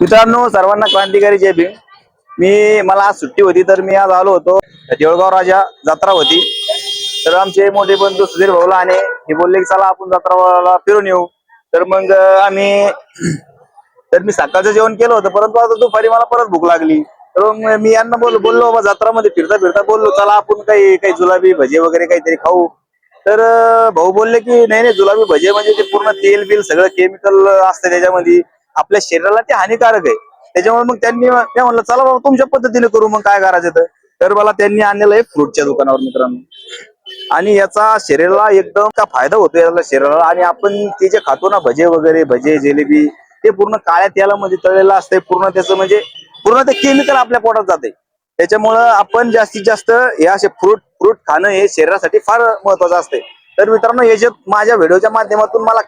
मित्रांनो, सर्वांना क्रांतिकारी जय भीम। मला आज सुट्टी होती तर मी आज आलो होतो। देऊळगाव राजा जत्रा होती तर आमचे मोठे बंधू सुधीर भाऊला आणि हे बोलले की चला आपण जत्राला फिरून येऊ। तर मग आम्ही तर मी सकाळचं जेवण केलं होतं, परंतु आता दुपारी मला परत भूक लागली। तर मग मी यांना बोललो बाबा जत्रामध्ये फिरता फिरता बोललो चला आपण काही काही जुलाबी भजे वगैरे काहीतरी खाऊ। तर भाऊ बोलले की नाही नाही, जुलाबी भजे म्हणजे ते पूर्ण तेल बिल सगळं केमिकल असतं त्याच्यामध्ये, आपल्या शरीराला ते हानिकारक आहे। त्याच्यामुळे मग त्यांनी मी म्हणलं चला बाबा तुमच्या पद्धतीने करू, मग काय करायचं तर मला त्यांनी आणलेलं आहे फ्रूटच्या दुकानावर मित्रांनो। आणि याचा शरीराला एकदम का फायदा होतो याला शरीराला। आणि आपण ते जे खातो ना भजे वगैरे, भजे जिलेबी, ते पूर्ण काळ्या तेलामध्ये तळलेलं असतंय, पूर्ण त्याचं म्हणजे पूर्ण ते केमिकल आपल्या पोटात जाते। त्याच्यामुळं आपण जास्तीत जास्त हे असे फ्रूट फ्रूट खाणं हे शरीरासाठी फार महत्वाचं असते। तर मित्रांनो, याच्यात माझ्या व्हिडिओच्या माध्यमातून मला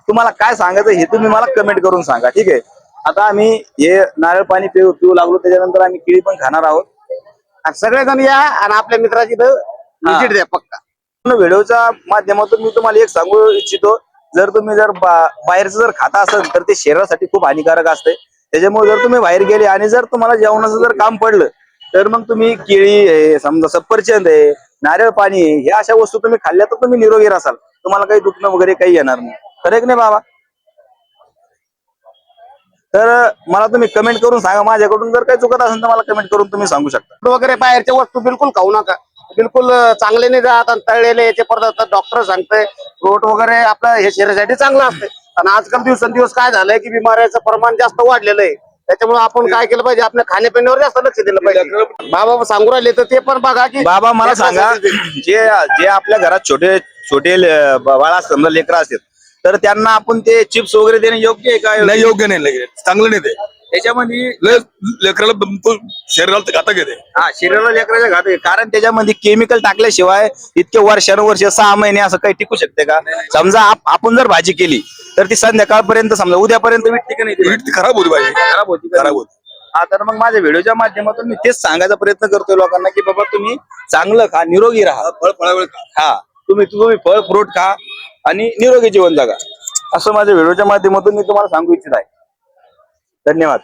तुम्हाला काय सांगायचं हे तुम्ही मला कमेंट करून सांगा, ठीक आहे। आता आम्ही हे नारळ पाणी पिऊ लागलो, त्याच्यानंतर आम्ही केळी पण खाणार आहोत। सगळेजण या आणि आपल्या मित्राची व्हिजिट द्या पक्का। व्हिडिओच्या माध्यमातून मी तुम्हाला एक सांगू इच्छितो, जर तुम्ही बाहेरचं जर खाता असेल तर ते शरीरासाठी खूप हानिकारक असते। त्याच्यामुळे जर तुम्ही बाहेर गेले आणि जर तुम्हाला जेवणाचं जर काम पडलं तर मग तुम्ही केळी आहे, समजा सफरचंद आहे, नारळ पाणी आहे, ह्या अशा वस्तू तुम्ही खाल्ल्या तर तुम्ही निरोगी राहाल, तुम्हाला काही दुखणं वगैरे काही येणार नाही। खरं नाही बाबा? तर मला तुम्ही कमेंट करून सांगा, माझ्याकडून जर काही चुकत असेल तर मला कमेंट करून तुम्ही सांगू शकता। वगैरे बाहेरच्या वस्तू बिलकुल खाऊ नका, बिलकुल चांगले नाही जात। आणि तळलेले याचे पदार्थ डॉक्टर सांगते फ्रूट वगैरे आपलं हे शरीरासाठी चांगलं असतं। आणि आजकाल दिवसेंदिवस काय झालंय की बिमाऱ्याचं प्रमाण जास्त वाढलेलं आहे। त्याच्यामुळे आपण काय केलं पाहिजे, आपल्या खाण्यापिण्यावर जास्त लक्ष दिलं पाहिजे। बाबा सांगू राहिले तर ते पण बघा की बाबा मला सांगा, जे जे आपल्या घरात छोटे छोटे बाळा समजा लेकरं असतात, तर त्यांना आपण ते चिप्स वगैरे देणे योग्य आहे का? नाही, योग्य नाही, लगेच चांगलं नाही ते। त्याच्यामध्ये लेकराला शरीराला घातक येते। हा, शरीराला लेकराच्या घात आहे, कारण त्याच्यामध्ये केमिकल टाकल्याशिवाय इतके वर्षानुवर्ष 6 महिने असं काही टिकू शकते का? समजा आपण जर भाजी केली तर ती संध्याकाळपर्यंत समजा उद्यापर्यंत वीट नाही, वीट खराब होती पाहिजे, खराब होती खराब होती। हा, तर मग माझ्या व्हिडिओच्या माध्यमातून मी तेच सांगायचा प्रयत्न करतोय लोकांना की बाबा तुम्ही चांगलं खा, निरोगी राहा, फळावेळ खा। हा, तुम्ही फळ फ्रूट खा आणि निरोगी जीवन जगा, असं माझ्या व्हिडिओच्या माध्यमातून मी तुम्हाला सांगू इच्छित आहे। धन्यवाद।